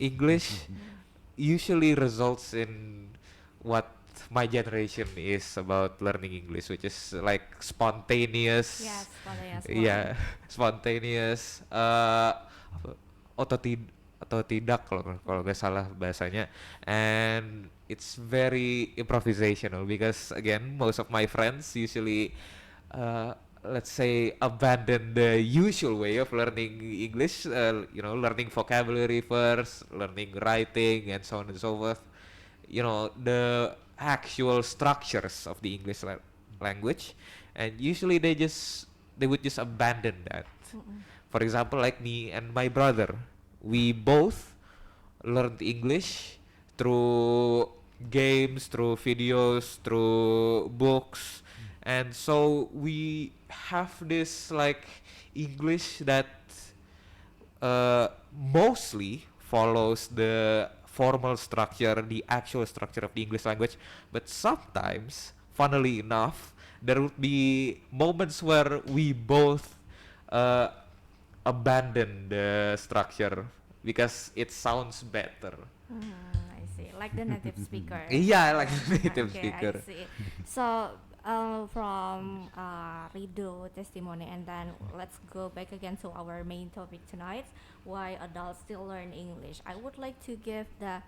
English usually results in what my generation is about learning English, which is like spontaneous, Yes, spontaneous one. yeah, spontaneous, ototid atau tidak kalau kalau nggak salah bahasanya, and it's very improvisational because again most of my friends usually uh, let's say abandon the usual way of learning English, learning vocabulary first, learning writing, and so on and so forth. The actual structures of the English language, and usually they would just abandon that. Mm-mm. For example, like me and my brother, we both learned English through games, through videos, through books, and so we have this like English that mostly follows the formal structure, the actual structure of the English language, but sometimes, funnily enough, there would be moments where we both uh, abandon the structure because it sounds better. I see. Like the native speaker. Yeah, like native Okay, I speaker. see. So, from Rido testimony, and then let's go back again to our main topic tonight: why adults still learn English. I would like to give the,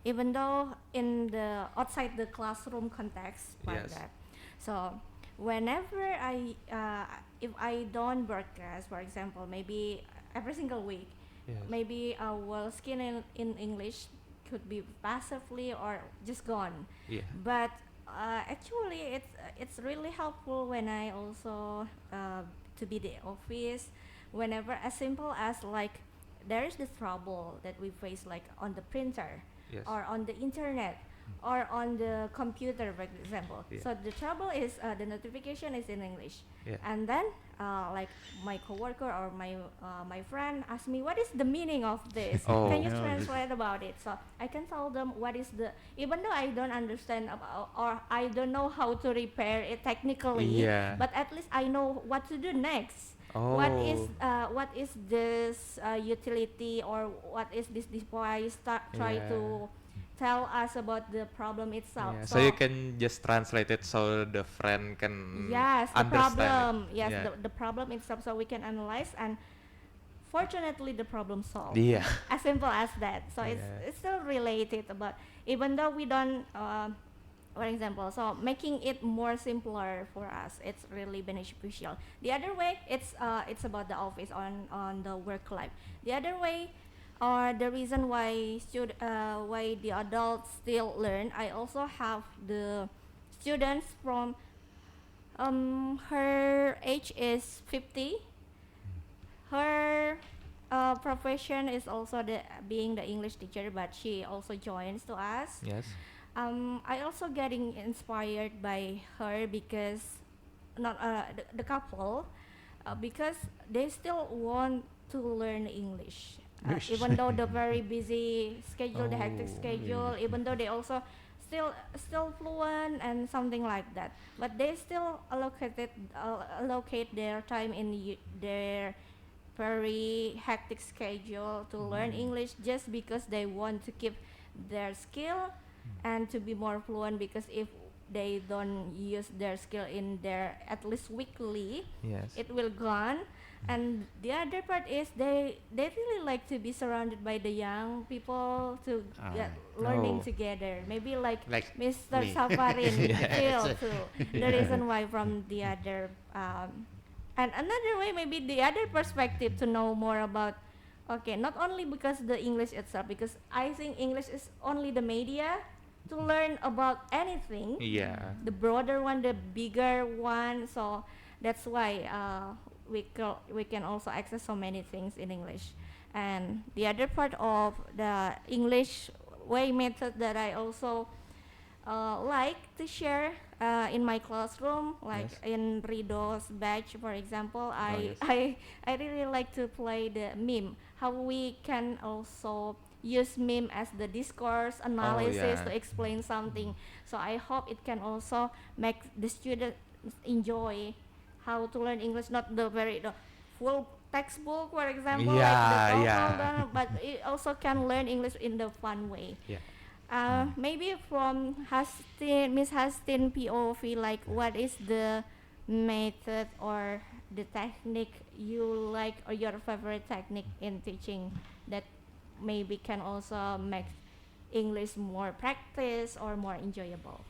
even though in the outside the classroom context, like Yes. that. So, whenever if I don't broadcast, for example, maybe every single week, Yes. maybe our skill in English could be passively or just gone. Yeah. But actually, it's really helpful when I also to be the office, whenever as simple as like there is this trouble that we face like on the printer Yes. or on the internet or on the computer, for example. Yeah. So the trouble is the notification is in English, Yeah. and then like my coworker or my friend asked me what is the meaning of this. Oh. Can you No, this, translate about it? So I can tell them what is the, even though I don't understand about or I don't know how to repair it technically, Yeah. but at least I know what to do next. Oh. What is this utility, or what is this device try Yeah. to tell us about the problem itself. Yeah. So you So can just translate it so the friend can yes, the understand problem, it. yes, Yeah. the problem itself, so we can analyze, and fortunately the problem solved. Yeah. As simple as that. So Yeah. it's still related, but even though we don't for example, so making it more simpler for us, it's really beneficial. The other way, it's about the office on the work life. The other way, or the reason why the adults still learn, I also have the students from her age is 50. Her profession is also the being the English teacher, but she also joins to us. Yes. I also getting inspired by her because not the couple, because they still want to learn English, Yes. even though the very busy schedule, the hectic Oh, schedule, even though they also still fluent and something like that, but they still allocate their time in their very hectic schedule to learn English just because they want to keep their skill and to be more fluent, because if they don't use their skill in their at least weekly, yes. it will gone. And the other part is they really like to be surrounded by the young people to get learning Oh. together, maybe like Like Mr. me. Safarin feel Yes. too. The Yeah. reason why from the other and another way, maybe the other perspective to know more about, okay, not only because the English itself, because I think English is only the media to learn about anything, Yeah. the broader one, the bigger one. So that's why we can also access so many things in English. And the other part of the English way method that I also like to share in my classroom, like Yes. in Rido's batch, for example, Oh, yes. I really like to play the meme. How we can also use meme as the discourse Oh, analysis yeah. to explain something. So I hope it can also make the students enjoy how to learn English, not the full textbook, for example, like the Yeah, TOEFL, yeah. but it also can learn English in the fun way. Yeah. Maybe from Miss Hastin POV, like what is the method or the technique you like or your favorite technique in teaching that maybe can also make English more practice or more enjoyable?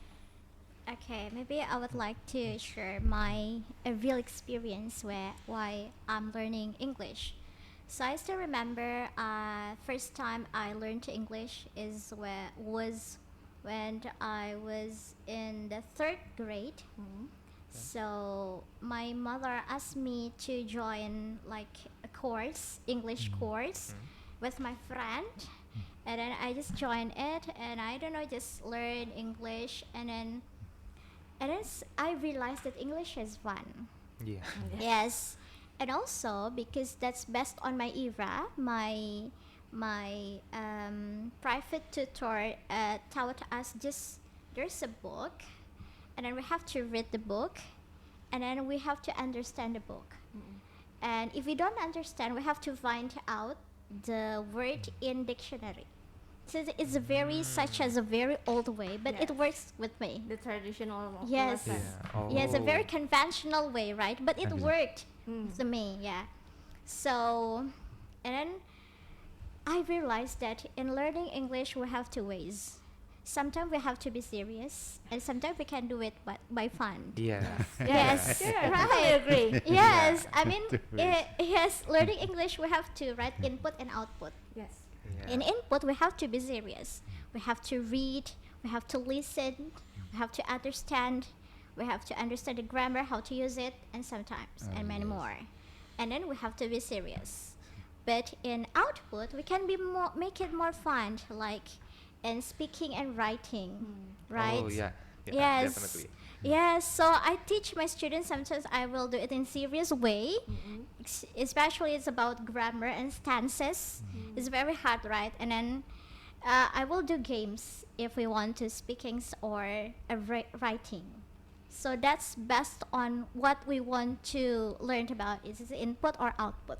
Okay, maybe I would like to share my a real experience where why I'm learning English. So I still remember first time I learned English was when I was in the third grade. So my mother asked me to join like a course, English course, with my friend, and then I just joined it, and I don't know, just learn English, and then I realized that English is fun. Yeah. Yes, and also because that's based on my era, my private tutor taught us just there's a book, and then we have to read the book, and then we have to understand the book. And if we don't understand, we have to find out the word in dictionary. So it's a very such as a very old way, but Yes. it works with me. The traditional Yes. lesson. Oh. Yeah, it's a very conventional way, right? But it Okay. worked Mm. to me, yeah. So, and then I realized that in learning English, we have two ways. Sometimes we have to be serious, and sometimes we can do it by fun. Yeah. Yes, Sure, I right. totally agree. Yes, I mean, Two ways. yes, learning English, we have to write input and output. Yes. In input, we have to be serious. We have to read, we have to listen, we have to understand, we have to understand the grammar, how to use it, and sometimes, and many yes. more. And then we have to be serious. But in output, we can be more, make it more fun, like in speaking and writing, right? Oh yeah. Yeah, Yes. definitely. Yes, so I teach my students. Sometimes I will do it in serious way, especially it's about grammar and stances. It's very hard, right? And then I will do games if we want to speakings or writing. So that's based on what we want to learn about. Is it input or output?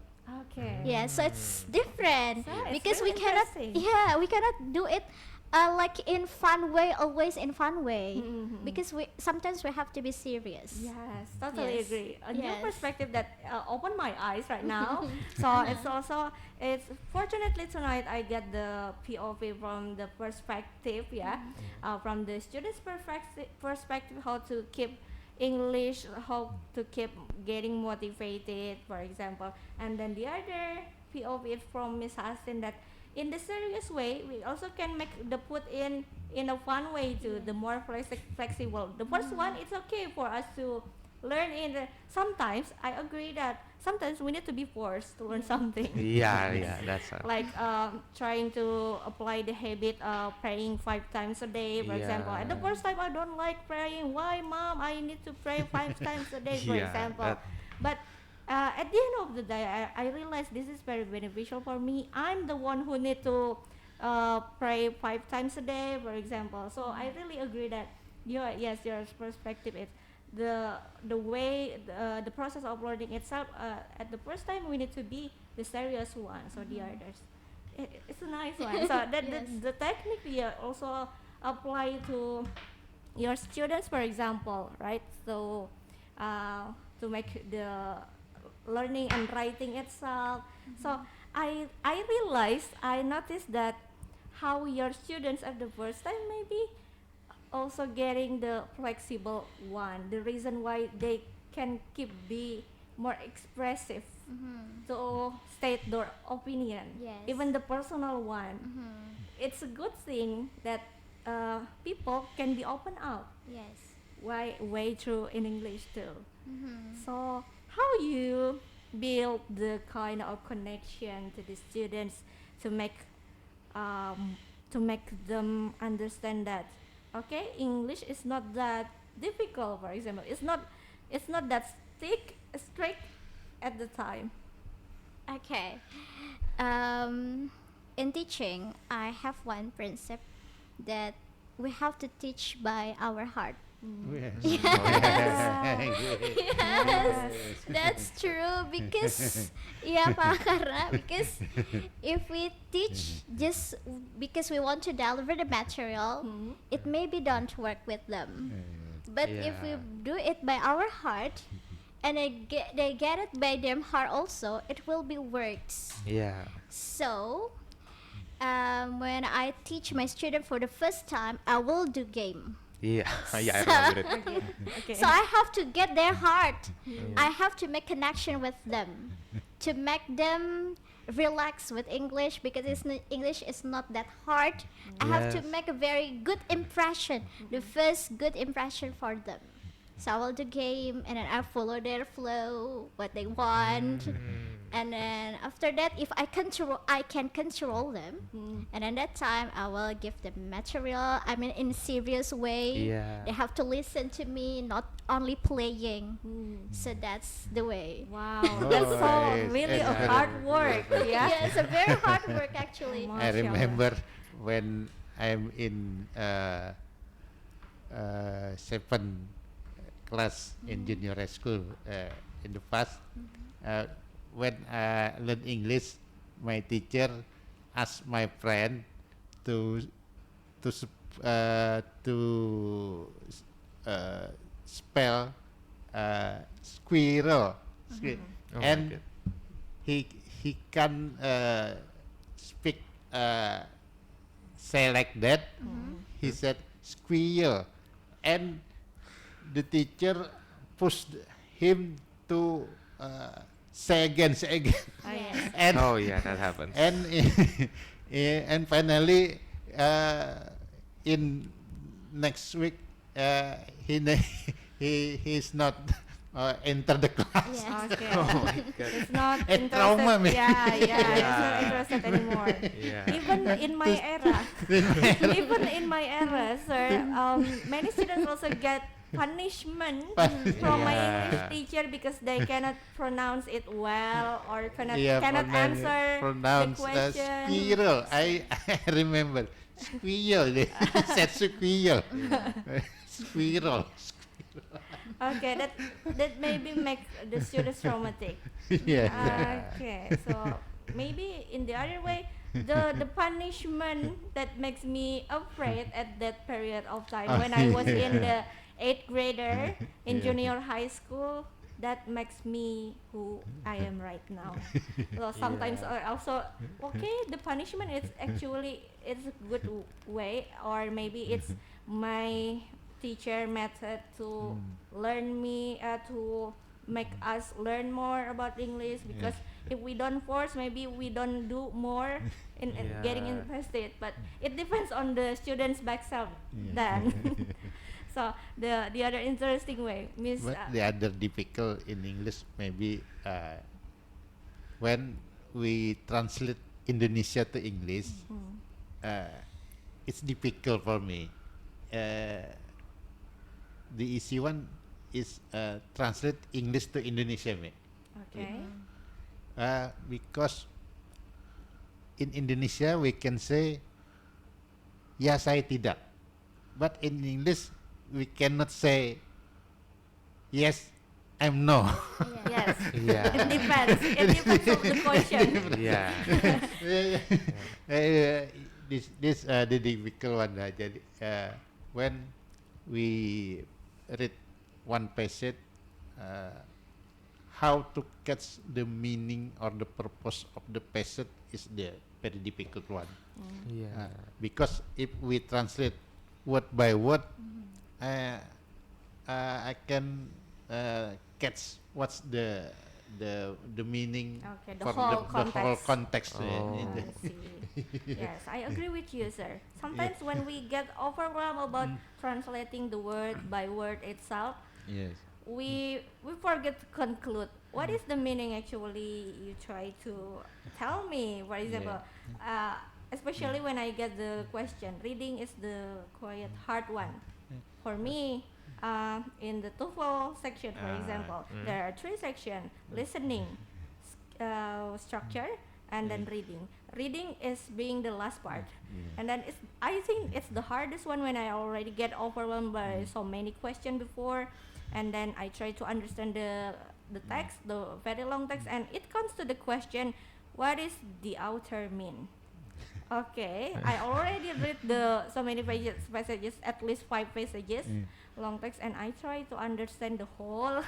Okay. Yeah, so it's different So it's because really we cannot. interesting. Yeah, we cannot do it like in fun way, always in fun way, because we sometimes we have to be serious. Yes, totally Yes. agree. A new Yes. perspective that opened my eyes right now. So it's fortunately tonight I get the POV from the perspective, from the students' perspective, how to keep English, how to keep getting motivated, for example, and then the other POV is from Miss Hastin that in the serious way we also can make the put in a fun way too, the more flexible. The first one, it's okay for us to learn in the, sometimes I agree that sometimes we need to be forced to learn something. Yeah, yeah, that's Like trying to apply the habit of praying 5 times a day, for example. At the Yeah. first time I don't like praying. Why, mom? I need to pray 5 times a day, for Yeah, example. that- But at the end of the day, I realized this is very beneficial for me. I'm the one who need to pray 5 times a day, for example. So I really agree that your perspective is the way the process of learning itself. At the first time, we need to be the serious one. So the others, it's a nice one. So that Yes. the technique we also apply to your students, for example, right? So to make the learning and writing itself. So I realized, I noticed that how your students at the first time maybe also getting the flexible one, the reason why they can keep be more expressive to state their opinion, Yes. even the personal one. It's a good thing that people can be open up Yes. way through in English too. So how you build the kind of connection to the students to make them understand that English is not that difficult, for example. It's not that strict at the time. Okay. In teaching, I have one principle that we have to teach by our heart. Yes. Yes, that's true because yeah, Pak, karena because if we teach just because we want to deliver the material, it maybe don't work with them. But if we Yeah. do it by our heart, and they get it by their heart also, it will be works. Yeah. So when I teach my student for the first time, I will do game. Yeah. Yeah, I remember it. Okay. So I have to get their heart. I have to make connection with them to make them relax with English because English is not that hard. I have to Yes. make a very good impression, the first good impression for them. So I will do game and then I follow their flow, what they want. And then after that, if I can control them. And then that time, I will give them material. I mean, in a serious way. Yeah. They have to listen to me, not only playing. So that's the way. Wow, Oh, that's so yes, really yes, a very hard good, work. very good. Yeah. Yeah, it's a very hard work actually. Wow. I Mashallah. remember when I'm in seven class in junior high school in the past. When I learn English, my teacher asked my friend to spell squirrel, Oh my and God. he can speak say like that. He said squirrel, and the teacher pushed him to say again, Oh, yes. and Oh yeah, that happens. and and finally in next week he's not enter the class. Yeah. Okay. Oh my God. It's not A trauma, interested. man. Yeah, it's not Yeah. interested anymore. Yeah. Even in my era, even in my era, sir, many students also get punishment from my Yeah. English teacher because they cannot pronounce it well or cannot Pronounce answer the question. squirrel. I remember squirrel. They said squirrel. Squirrel. Okay, that maybe make the students traumatic. Yeah. Okay, so maybe in the other way, the punishment that makes me afraid at that period of time Oh, when I was in yeah. the 8th grader in Yeah. junior high school, that makes me who I am right now. So sometimes I also okay, the punishment is actually it's a good way, or maybe it's my teacher method to learn me to make us learn more about English, because if we don't force, maybe we don't do more in getting Yeah. invested, but it depends on the students background then. So the other interesting way, Miss But the other difficult in English maybe when we translate Indonesia to English, it's difficult for me. The easy one is translate English to Indonesia, mate. okay. Because in Indonesia we can say ya saya tidak, but in English we cannot say yes I'm no. Yes. Yeah. It depends. It depends on the question. Yeah. This the difficult one. Jadi when we read one passage, how to catch the meaning or the purpose of the passage is the very difficult one. Yeah. Because if we translate word by word, I can catch what's the meaning Okay, the for whole the whole context. context. Oh. I see. Yes, I agree with you, sir. Sometimes when we get overwhelmed about translating the word by word itself, Yes. we forget to conclude what is the meaning actually you try to tell me. For example, especially when I get the question, reading is the quite hard one for me. In the TOEFL section, for example, there are 3 sections: listening, structure, and then reading. Reading is being the last part, and then I think it's the hardest one when I already get overwhelmed by so many questions before, and then I try to understand the text, the very long text, and it comes to the question, what is the author mean? Okay, I already read the so many passages, at least 5 passages, long text, and I try to understand the whole,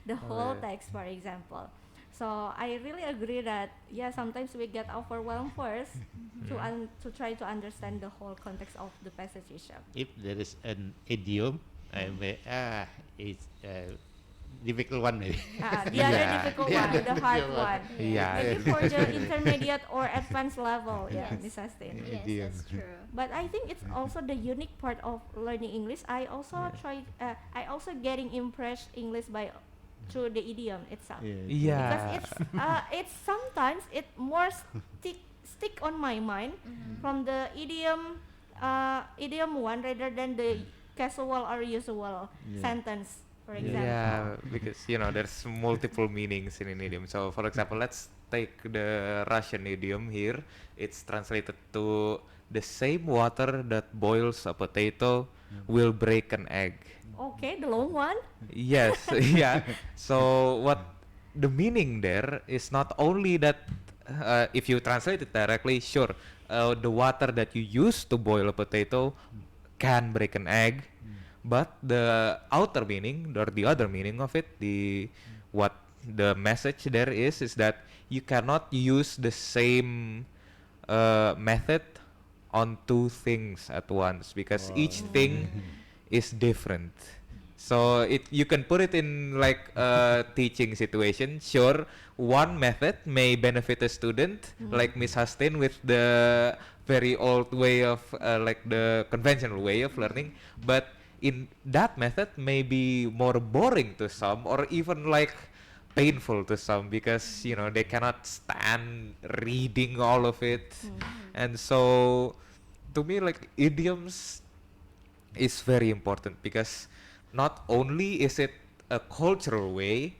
the whole text, for example. So I really agree that sometimes we get overwhelmed first to try to understand the whole context of the passage itself. If there is an idiom, it's difficult one maybe. The other Yeah. difficult Yeah, one, the the hard difficult one. one. Yeah. Maybe for the intermediate or advanced level, Yes. Miss Astin. Yes, Idiom. that's true. But I think it's also the unique part of learning English. I also I also getting impressed English by through the idiom itself. Because it's sometimes it more stick on my mind from the idiom one rather than the casual or usual sentence, for example. Yeah, because there's multiple meanings in an idiom. So, for example, let's take the Russian idiom here. It's translated to the same water that boils a potato will break an egg. Okay, the long one. Yes, yeah. So what the meaning there is not only that if you translate it directly, sure, the water that you use to boil a potato can break an egg, but the outer meaning or the other meaning of it, what the message there is that you cannot use the same method on two things at once because each thing is different. So you can put it in like a teaching situation. Sure, one method may benefit a student, like Miss Hastin with the very old way of like the conventional way of learning, but in that method may be more boring to some or even like painful to some because they cannot stand reading all of it. And so to me like idioms is very important because not only is it a cultural way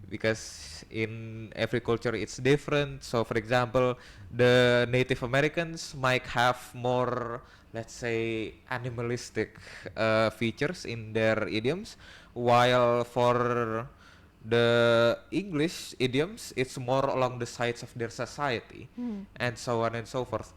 because in every culture it's different. So for example, the Native Americans might have more, let's say, animalistic features in their idioms, while for the English idioms it's more along the sides of their society, and so on and so forth.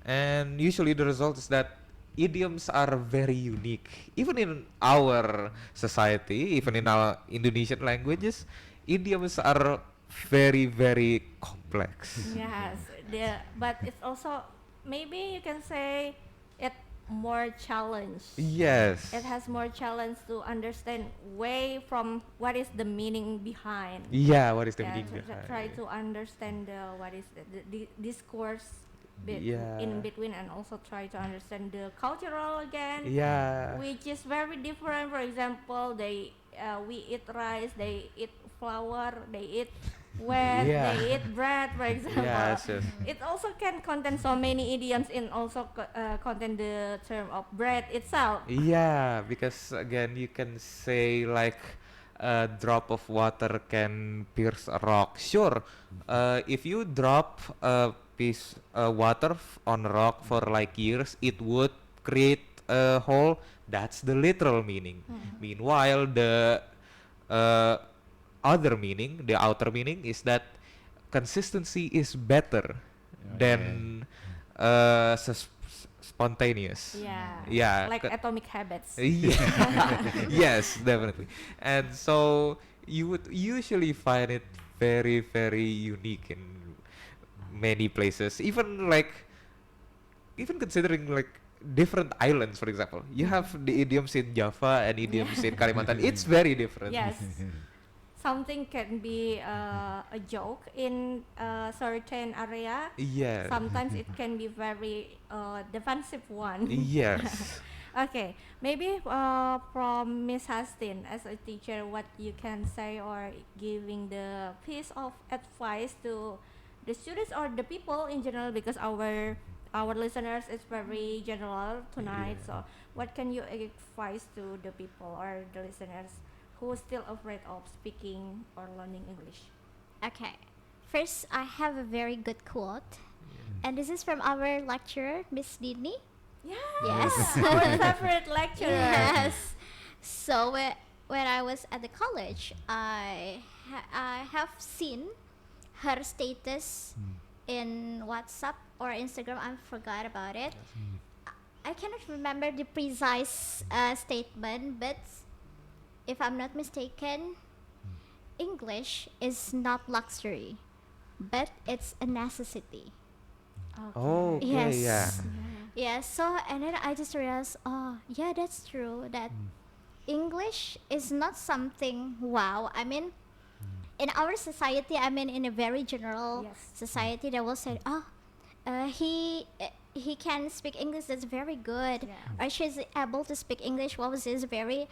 And usually the result is that idioms are very unique. Even in our society, even in our Indonesian languages, idioms are very, very complex. Yes, but it's also maybe you can say it more challenge. Yes. It has more challenge to understand way from what is the meaning behind. Yeah, what is the Yeah, meaning to behind try it? to understand what is the discourse Yeah. in between, and also try to understand the cultural again, Yeah. which is very different. For example, we eat rice, they eat flour, they eat wheat, Yeah. they eat bread, for example. Yes, yes. It also can contain so many idioms in also contain the term of bread itself. Yeah, because again, you can say like a drop of water can pierce a rock. Sure, if you drop a piece water on a rock for like years, it would create a hole. That's the literal meaning. Meanwhile, the uh, other meaning, the outer meaning, is that consistency is better than spontaneous. Yeah. Yeah, Like Atomic Habits. yeah. Yes, definitely. And so you would usually find it very, very unique in many places. Even considering like different islands, for example. You have the idioms in Java and idioms in Kalimantan. It's very different. Yes. Something can be a joke in a certain area. Yeah. Sometimes it can be very defensive one. Yes. Okay, maybe from Miss Hastin as a teacher, what you can say or giving the piece of advice to the students or the people in general, because our listeners is very general tonight. So what can you advise to the people or the listeners who are still afraid of speaking or learning English? Okay. first I have a very good quote, and this is from our lecturer, Miss Dini. Yeah. Yes. Our favorite lecturer. Yes. So when I was at the college, I have seen her status in WhatsApp or Instagram. I forgot about it. I cannot remember the precise statement, but if I'm not mistaken, English is not luxury, but it's a necessity. Oh, okay, Yes. yeah. Yeah, so and then I just realized, oh, yeah, that's true. That English is not something wow. I mean, in our society, I mean, in a very general Yes. society, they will say, oh, he can speak English. That's very good. Yeah. Or she's able to speak English. What was is very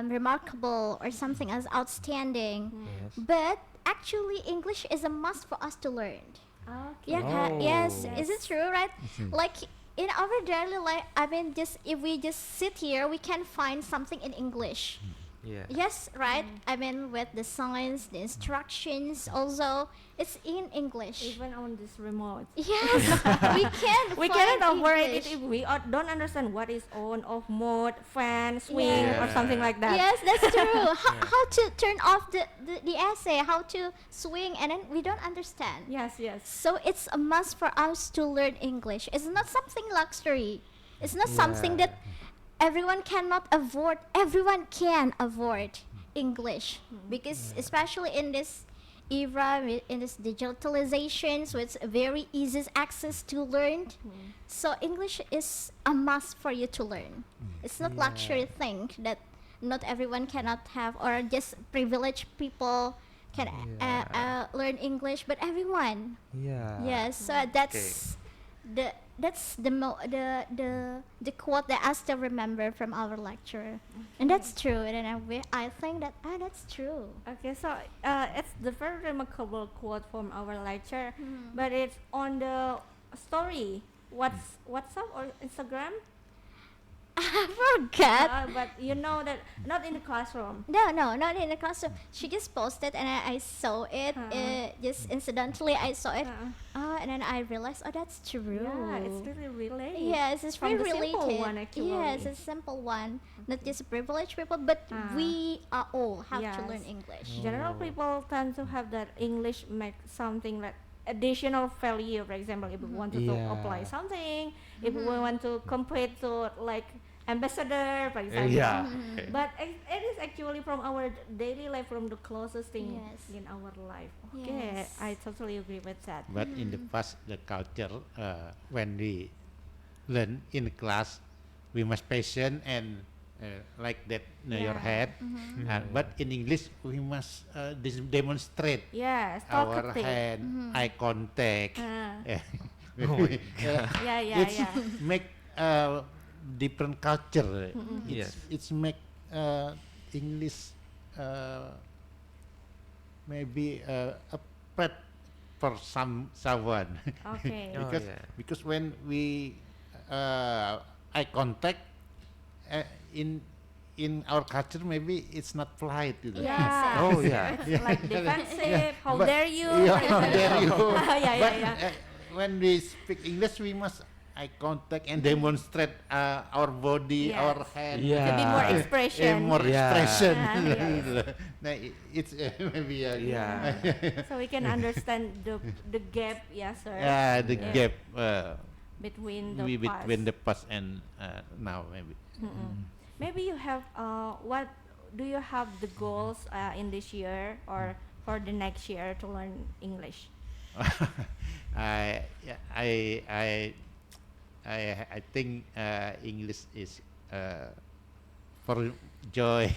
remarkable or something as outstanding. Yes. But actually, English is a must for us to learn. Okay. Yeah, yes. Oh. Is it true, right? Like in our daily life, I mean, just if we just sit here, we can find something in English. Yeah. Yes, right. I mean, with the signs, the instructions, also it's in English. Even on this remote. Yes, we can. We find cannot operate it English. if we don't understand what is on, off mode, fan, swing, or Yeah. something like that. Yes, that's true. How to turn off the essay, how to swing, and then we don't understand. Yes, yes. So it's a must for us to learn English. It's not something luxury. It's not something Yeah. that everyone cannot afford. Everyone can afford English because especially in this era, in this digitalization, so it's very easy access to learn. So English is a must for you to learn. It's not luxury thing that not everyone cannot have, or just privileged people can learn English, but everyone. Yeah. Yes, so that's the quote that I still remember from our lecturer, and that's true. And I think that that's true. Okay, so it's the very remarkable quote from our lecture, but it's on the story. WhatsApp or Instagram? I forgot. But you know that not in the classroom. No, not in the classroom. She just posted, and I saw it. Just incidentally, I saw it. And then I realized, oh, that's true. Yeah, it's really related. Yes, it's From very the simple related. one, actually. Yes, it's a simple one. Not just privileged people, but we are all have to learn Yes. English. General people tend to have that English make something like additional value. For example, if we want to apply Yeah. something, if we want to complete to like ambassador, for example. Yeah. Okay. But it is actually from our daily life, from the closest thing Yes. in our life. Okay, Yes. I totally agree with that. But in the past, the culture, when we learn in class, we must patient and like that, your Yeah. head. But in English, we must demonstrate Yes, our talkative. hand, eye contact. Oh my Yeah, yeah, It's yeah. make different culture. Yes. It's make English maybe a pet for someone. Okay. Oh, because yeah. because when we eye contact in our culture, maybe it's not polite. You know. Yeah. Oh, yeah. It's like defensive. How But- dare you? Yeah, how dare you? Yeah, But yeah. when we speak English, we must eye contact and demonstrate our body, Yes. our hand. Yeah. To be more expression. More Yeah. expression. Yeah, Nah, it's maybe Yeah. So we can understand the gap, yeah, sir. the Yeah. gap Between the past. between the past and now maybe. Maybe you have what do you have the goals in this year or for the next year to learn English? I yeah, I think English is for joy.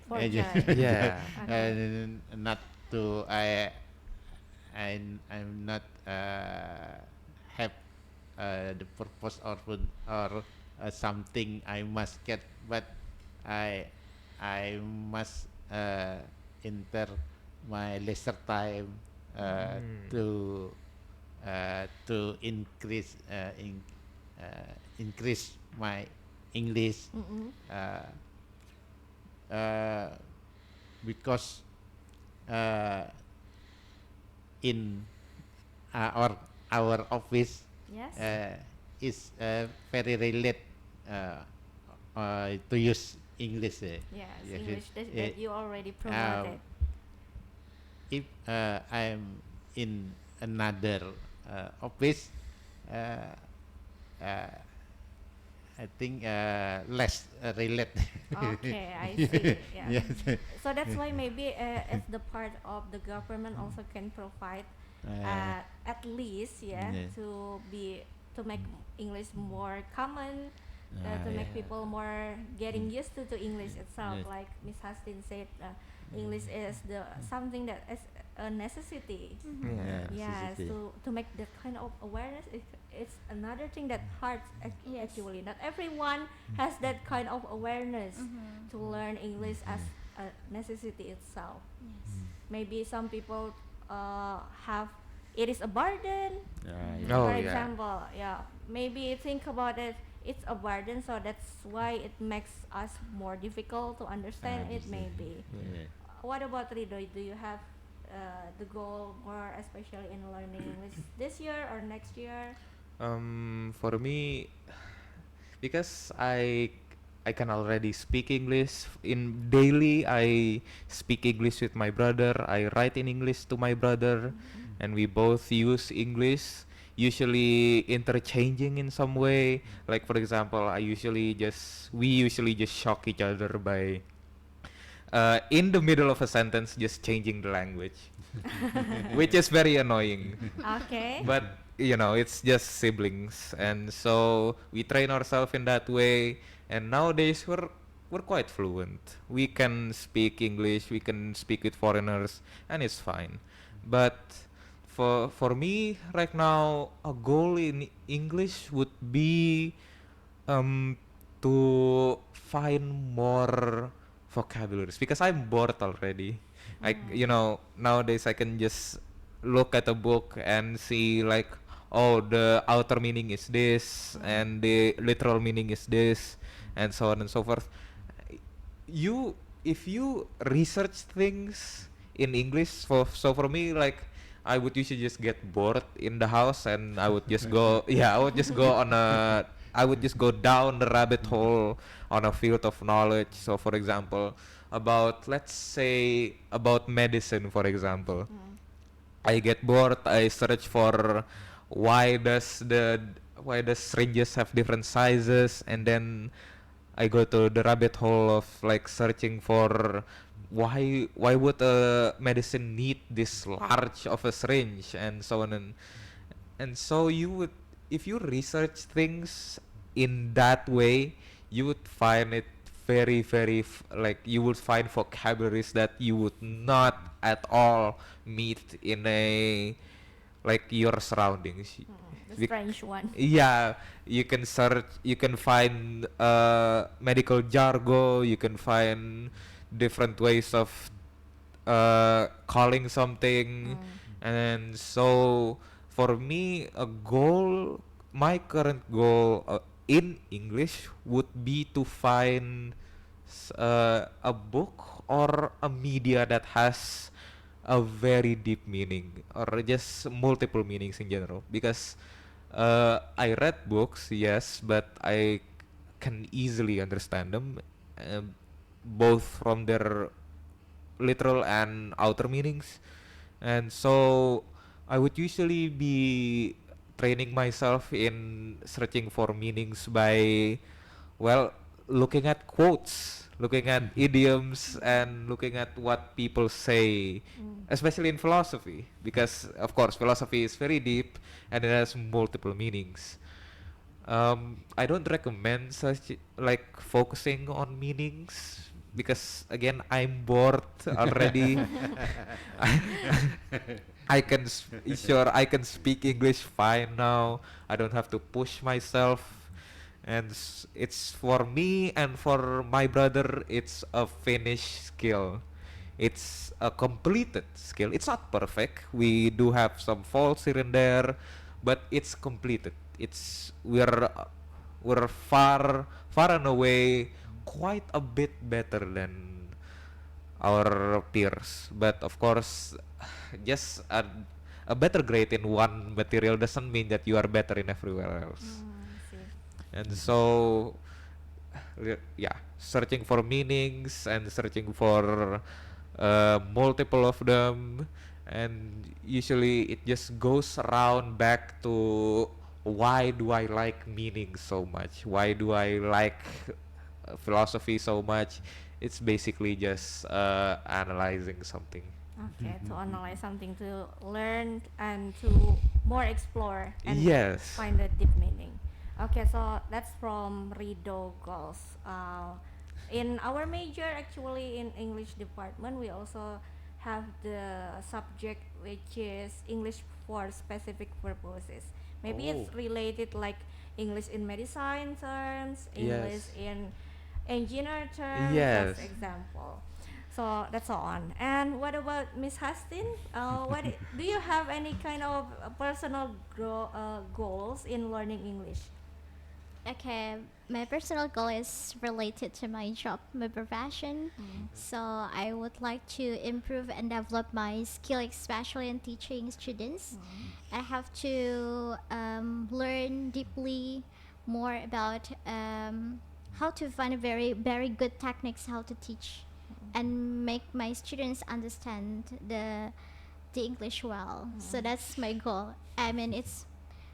For And joy. Yeah. And not to I'm not have the purpose or something I must get, but I must enter my leisure time to increase increase my English because in our office Yes. is very relate to use English. Yes, Yes, English it- that you already um, promoted. if I'm in another office, uh, uh, I think less relate. Okay, I see. Yeah. Yes. So that's why maybe as the part of the government also can provide at least, yeah, Yeah. to make English more common, to make Yeah. people more getting used to English itself. Yes. Like Miss Hastin said, English is the something that is a necessity. Yeah. Yes, necessity. to make that kind of awareness, it's another thing that hard Yes. actually. Not everyone has that kind of awareness Mhm. to learn English as a necessity itself. Yes. Maybe some people have it is a burden. Oh, For yeah. example, yeah, maybe think about it. It's a burden, so that's why it makes us more difficult to understand it. Maybe. Yeah. What about Rido? Do you have the goal more especially in learning English this year or next year? For me, because I can already speak English in daily. I speak English with my brother. I write in English to my brother, and we both use English. Usually interchanging in some way. Like for example, we usually just shock each other by in the middle of a sentence just changing the language, which is very annoying. Okay. But it's just siblings, and so we train ourselves in that way. And nowadays we're quite fluent. We can speak English, we can speak with foreigners, and it's fine. But for me right now, a goal in English would be um to find more vocabularies because I'm bored already. Nowadays I can just look at a book and see like, oh, the outer meaning is this and the literal meaning is this, and so on and so forth. You If you research things in English, for me, like, I would usually just get bored in the house and I would just go yeah, I would just go down the rabbit hole on a field of knowledge. So for example, let's say about medicine, for example. I get bored, I search for why does the why does syringes have different sizes, and then I go to the rabbit hole of like searching for why would a medicine need this large of a syringe, and so on. And so you would, if you research things in that way, you would find it very very like, you would find vocabularies that you would not at all meet in a like your surroundings. The Bec- strange one. yeah, you can find medical jargon, you can find different ways of calling something. And so for me, my current goal in English would be to find a book or a media that has a very deep meaning or just multiple meanings in general, because I read books, yes, but I can easily understand them, uh, both from their literal and outer meanings. And so I would usually be training myself in searching for meanings by, well, looking at quotes, looking at idioms, and looking at what people say, especially in philosophy, because of course philosophy is very deep and it has multiple meanings. I don't recommend such like focusing on meanings because again I'm bored already. Sure, I can speak English fine now. I don't have to push myself, and it's for me and for my brother. It's a finished skill. It's a completed skill. It's not perfect. We do have some faults here and there, but it's completed. We're far and away quite a bit better than our peers. But of course, just a better grade in one material doesn't mean that you are better in everywhere else. See. And so, yeah, searching for meanings and searching for multiple of them, and usually it just goes around back to why do I like meaning so much? Why do I like philosophy so much? It's basically just analyzing something. Okay, to analyze something, to learn and to more explore and Yes. find the deep meaning. Okay, so that's from Rido goals. In our major, actually, in English department, we also have the subject which is English for specific purposes. Maybe it's Oh. related like English in medicine terms, English Yes. in engineer terms, Yes. that's example. So that's all on. And what about Miss Hastin? Do you have any kind of personal goals in learning English? Okay, my personal goal is related to my job, my profession. So I would like to improve and develop my skill, especially in teaching students. I have to learn deeply more about how to find a very good techniques how to teach and make my students understand the English well. So that's my goal. I mean, it's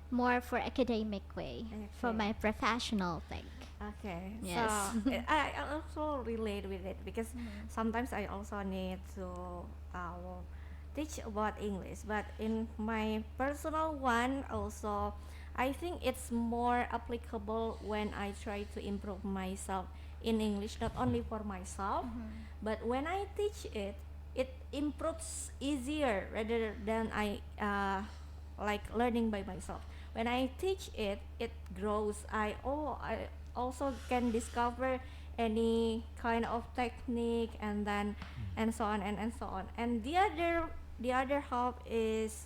more for academic way for Okay. my professional thing. Okay. Yes. So I also relate with it because sometimes I also need to teach about English, but in my personal one also, I think it's more applicable when I try to improve myself in English, not only for myself, but when I teach it, it improves easier rather than I like learning by myself. When I teach it, it grows. I also can discover any kind of technique, and then and so on and so on. And the other half is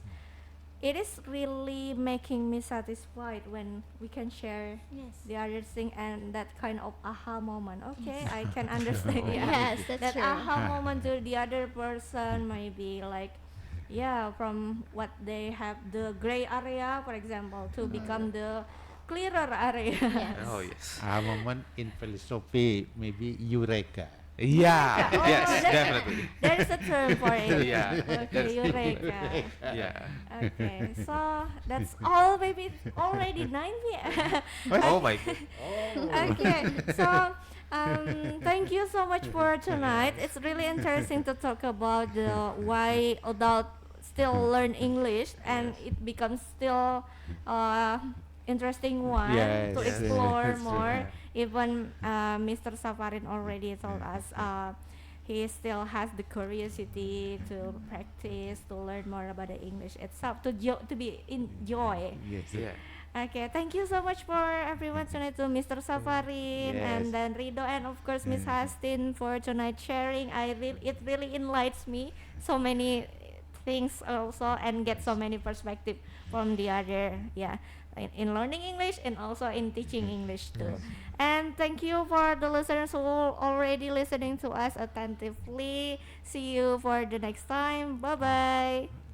it is really making me satisfied when we can share Yes. the other thing, and that kind of aha moment. Okay, I can understand. Yes, that's that true. aha moment to the other person might be like, yeah, from what they have the gray area, for example, to become the clearer area. Yes. Oh yes. A moment in philosophy, maybe eureka. Yeah. Oh, Yes, that's- definitely. There is a term for it. Yeah, Okay, that's- eureka. Yeah. Okay, so that's all. Maybe it's already 9 p.m. Oh my god. Okay, so thank you so much for tonight. It's really interesting to talk about the why adult still learn English, and it becomes still interesting one Yes, to yes, explore that's more. true. Even Mr. Safarin already told us he still has the curiosity to practice, to learn more about the English itself, to be enjoy. Yes. Yeah. Okay, thank you so much for everyone tonight, to Mr. Safarin Yes. and then Rido, and of course Miss Hastin for tonight sharing. It really enlightens me so many things also, and get so many perspective from the other, yeah, in learning English and also in teaching English too. And thank you for the listeners who are already listening to us attentively. See you for the next time. Bye bye.